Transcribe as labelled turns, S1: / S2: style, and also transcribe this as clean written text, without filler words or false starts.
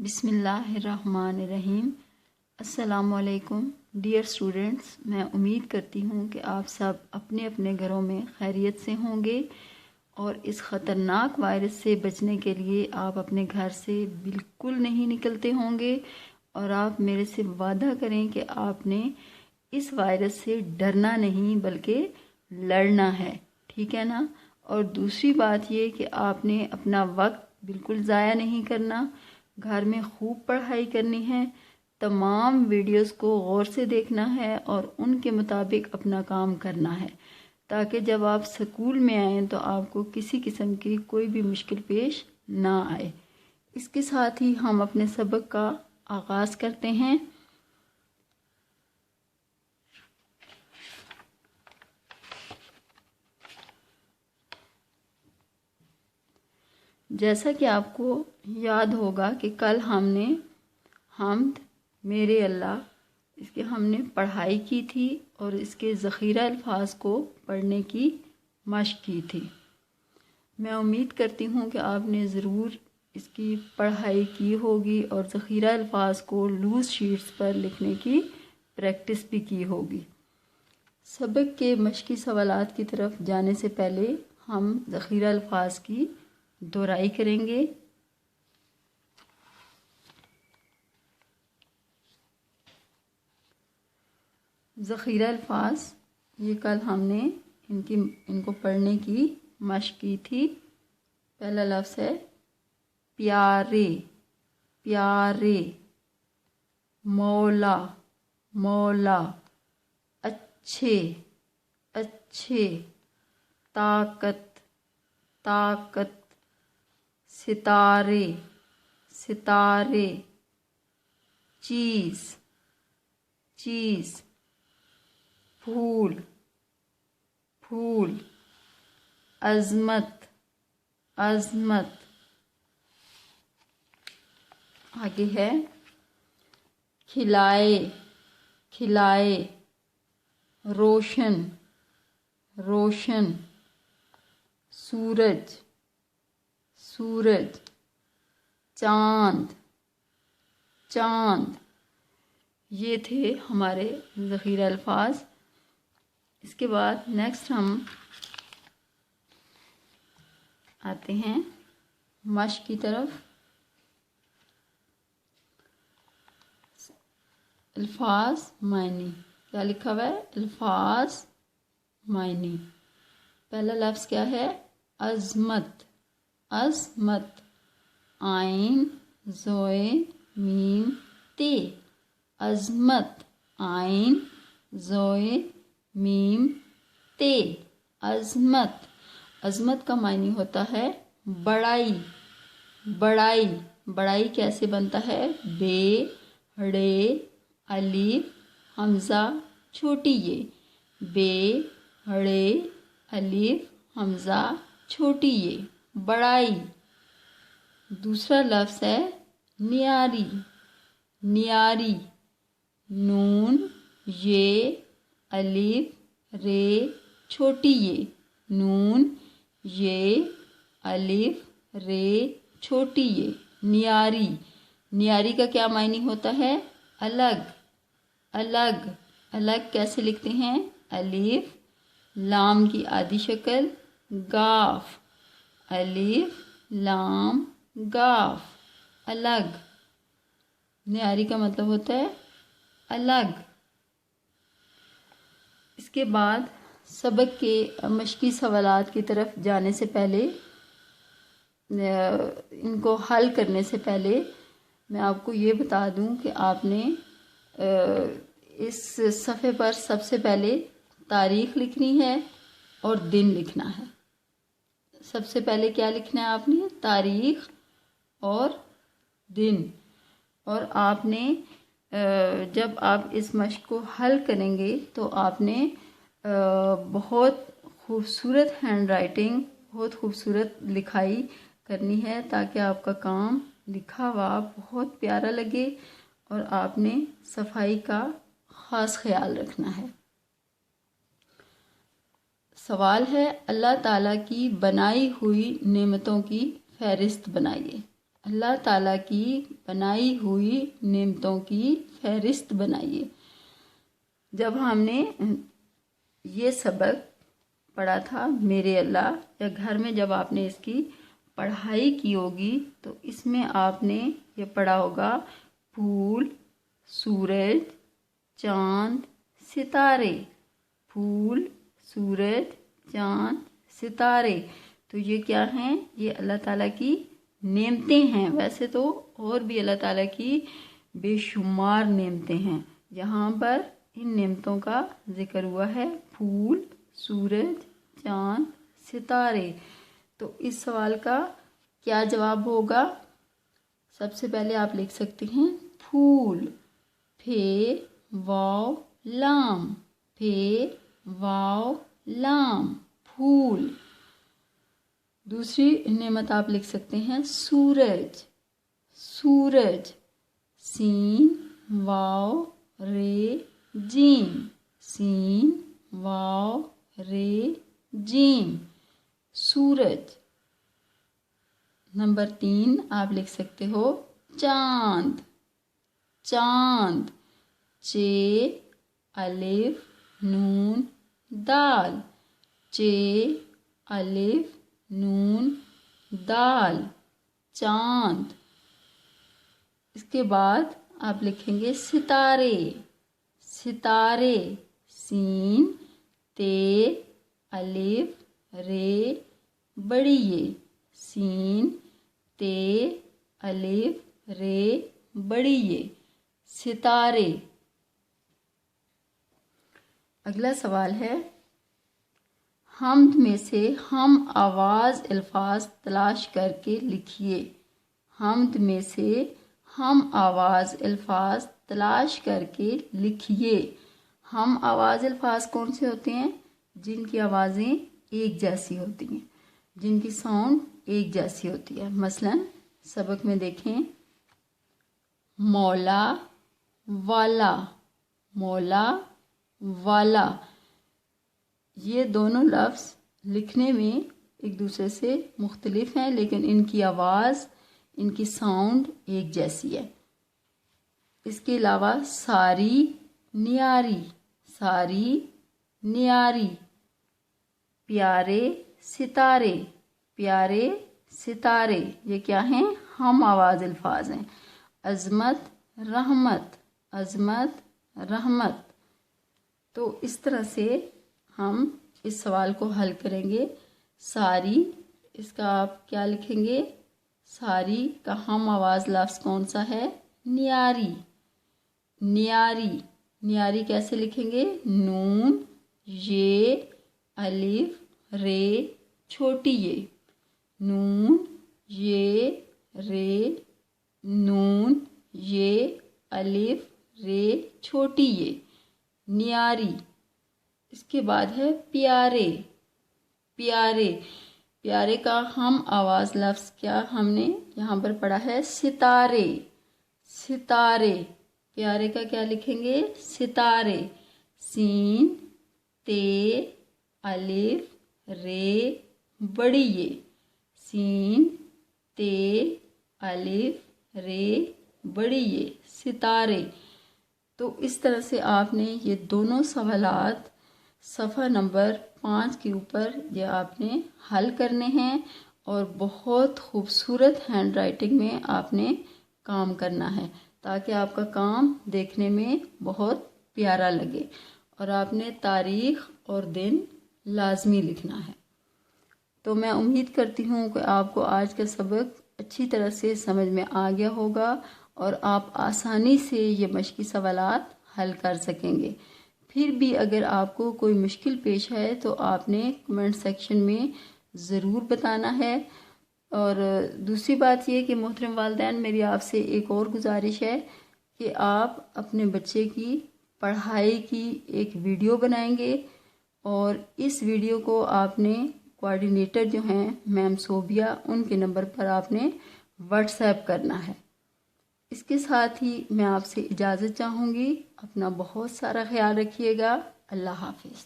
S1: بسم اللہ الرحمن الرحیم۔ السلام علیکم ڈیئر اسٹوڈنٹس، میں امید کرتی ہوں کہ آپ سب اپنے اپنے گھروں میں خیریت سے ہوں گے اور اس خطرناک وائرس سے بچنے کے لیے آپ اپنے گھر سے بالکل نہیں نکلتے ہوں گے، اور آپ میرے سے وعدہ کریں کہ آپ نے اس وائرس سے ڈرنا نہیں بلکہ لڑنا ہے، ٹھیک ہے نا؟ اور دوسری بات یہ کہ آپ نے اپنا وقت بالکل ضائع نہیں کرنا، گھر میں خوب پڑھائی کرنی ہے، تمام ویڈیوز کو غور سے دیکھنا ہے اور ان کے مطابق اپنا کام کرنا ہے، تاکہ جب آپ اسکول میں آئیں تو آپ کو کسی قسم کی کوئی بھی مشکل پیش نہ آئے۔ اس کے ساتھ ہی ہم اپنے سبق کا آغاز کرتے ہیں۔ جیسا کہ آپ کو یاد ہوگا کہ کل ہم نے حمد میرے اللہ اس کے ہم نے پڑھائی کی تھی اور اس کے ذخیرہ الفاظ کو پڑھنے کی مشق کی تھی۔ میں امید کرتی ہوں کہ آپ نے ضرور اس کی پڑھائی کی ہوگی اور ذخیرہ الفاظ کو لوز شیٹس پر لکھنے کی پریکٹس بھی کی ہوگی۔ سبق کے مشقی سوالات کی طرف جانے سے پہلے ہم ذخیرہ الفاظ کی دہرائی کریں گے۔ ذخیرہ الفاظ یہ کل ہم نے ان کو پڑھنے کی مشق کی تھی۔ پہلا لفظ ہے پیارے، پیارے، مولا، مولا، اچھے، اچھے، طاقت، طاقت، ستارے، ستارے، چیز، چیز، پھول، پھول، عظمت، عظمت۔ آگے ہے کھلائے، کھلائے، روشن، روشن، سورج، سورج، چاند، چاند۔ یہ تھے ہمارے ذخیرہ الفاظ۔ اس کے بعد نیکسٹ ہم آتے ہیں مشق کی طرف۔ الفاظ معنی، کیا لکھا ہوا ہے؟ الفاظ معنی۔ پہلا لفظ کیا ہے؟ عظمت، عظمت، عین زوئے میم تے، عظمت، عین زوئے میم تے، عظمت۔ عظمت کا معنی ہوتا ہے بڑائی، بڑائی۔ بڑائی کیسے بنتا ہے؟ بے، ڑے، الف، حمزہ، چھوٹی یہ، بے، ڑے، الف، حمزہ، چھوٹی یہ، بڑائی۔ دوسرا لفظ ہے نیاری، نیاری، نون، یہ، الف، رے، چھوٹی یہ، نون، یہ، الف، رے، چھوٹی یہ، نیاری۔ نیاری کا کیا معنی ہوتا ہے؟ الگ، الگ۔ الگ کیسے لکھتے ہیں؟ الف، لام کی آدھی شکل گاف، الف، لام، گاف، الگ۔ نیاری کا مطلب ہوتا ہے الگ۔ اس کے بعد سبق کے مشقی سوالات کی طرف جانے سے پہلے، ان کو حل کرنے سے پہلے میں آپ کو یہ بتا دوں کہ آپ نے اس صفحے پر سب سے پہلے تاریخ لکھنی ہے اور دن لکھنا ہے۔ سب سے پہلے کیا لکھنا ہے آپ نے؟ تاریخ اور دن۔ اور آپ نے جب آپ اس مشق کو حل کریں گے تو آپ نے بہت خوبصورت ہینڈ رائٹنگ، بہت خوبصورت لکھائی کرنی ہے تاکہ آپ کا کام لکھا ہوا بہت پیارا لگے، اور آپ نے صفائی کا خاص خیال رکھنا ہے۔ سوال ہے اللہ تعالیٰ کی بنائی ہوئی نعمتوں کی فہرست بنائیے۔ اللہ تعالیٰ کی بنائی ہوئی نعمتوں کی فہرست بنائیے۔ جب ہم نے یہ سبق پڑھا تھا میرے اللہ، یا گھر میں جب آپ نے اس کی پڑھائی کی ہوگی تو اس میں آپ نے یہ پڑھا ہوگا پھول، سورج، چاند، ستارے۔ پھول، سورج، چاند، ستارے، تو یہ کیا ہیں؟ یہ اللہ تعالیٰ کی نعمتیں ہیں۔ ویسے تو اور بھی اللہ تعالیٰ کی بے شمار نعمتیں ہیں، یہاں پر ان نعمتوں کا ذکر ہوا ہے، پھول، سورج، چاند، ستارے۔ تو اس سوال کا کیا جواب ہوگا؟ سب سے پہلے آپ لکھ سکتے ہیں پھول، پھے واو لام، پھے واو لام، پھول۔ دوسری نعمت آپ لکھ سکتے ہیں سورج، سورج، سین واو رے جیم، سین واو رے جیم، سورج۔ نمبر 3 آپ لکھ سکتے ہو چاند، چاند، چے الف نون دال، چے الف نون دال، چاند۔ اس کے بعد آپ لکھیں گے ستارے، ستارے، سین تے الف رے بڑی یہ، سین تے الف رے بڑی یہ، ستارے۔ اگلا سوال ہے حمد میں سے ہم آواز الفاظ تلاش کر کے لکھیے۔ حمد میں سے ہم آواز الفاظ تلاش کر کے لکھیے۔ ہم آواز الفاظ کون سے ہوتے ہیں؟ جن کی آوازیں ایک جیسی ہوتی ہیں، جن کی ساؤنڈ ایک جیسی ہوتی ہے۔ مثلا سبق میں دیکھیں مولا، والا، مولا، والا، یہ دونوں لفظ لکھنے میں ایک دوسرے سے مختلف ہیں، لیکن ان کی آواز، ان کی ساؤنڈ ایک جیسی ہے۔ اس کے علاوہ ساری، نیاری، ساری، نیاری، پیارے، ستارے، پیارے، ستارے، یہ کیا ہیں؟ ہم آواز الفاظ ہیں۔ عظمت، رحمت، عظمت، رحمت۔ تو اس طرح سے ہم اس سوال کو حل کریں گے۔ ساری، اس کا آپ کیا لکھیں گے؟ ساری کا ہم آواز لفظ کون سا ہے؟ نیاری، نیاری، نیاری کیسے لکھیں گے؟ نون یہ الف رے چھوٹی یہ، نون یہ رے، نون یہ الف رے چھوٹی یہ، نیاری۔ اس کے بعد ہے پیارے، پیارے، پیارے کا ہم آواز لفظ کیا ہم نے یہاں پر پڑھا ہے؟ ستارے، ستارے، پیارے کا کیا لکھیں گے؟ ستارے، سین تے الف رے بڑی یہ، سین تے الف رے بڑی یہ، ستارے۔ تو اس طرح سے آپ نے یہ دونوں سوالات صفحہ نمبر 5 کے اوپر یہ آپ نے حل کرنے ہیں، اور بہت خوبصورت ہینڈ رائٹنگ میں آپ نے کام کرنا ہے، تاکہ آپ کا کام دیکھنے میں بہت پیارا لگے، اور آپ نے تاریخ اور دن لازمی لکھنا ہے۔ تو میں امید کرتی ہوں کہ آپ کو آج کا سبق اچھی طرح سے سمجھ میں آ گیا ہوگا، اور آپ آسانی سے یہ مشقی سوالات حل کر سکیں گے۔ پھر بھی اگر آپ کو کوئی مشکل پیش ہے تو آپ نے کمنٹ سیکشن میں ضرور بتانا ہے۔ اور دوسری بات یہ کہ محترم والدین، میری آپ سے ایک اور گزارش ہے کہ آپ اپنے بچے کی پڑھائی کی ایک ویڈیو بنائیں گے، اور اس ویڈیو کو آپ نے کوآرڈینیٹر جو ہیں میم صوبیہ، ان کے نمبر پر آپ نے واٹس ایپ کرنا ہے۔ اس کے ساتھ ہی میں آپ سے اجازت چاہوں گی۔ اپنا بہت سارا خیال رکھیے گا۔ اللہ حافظ۔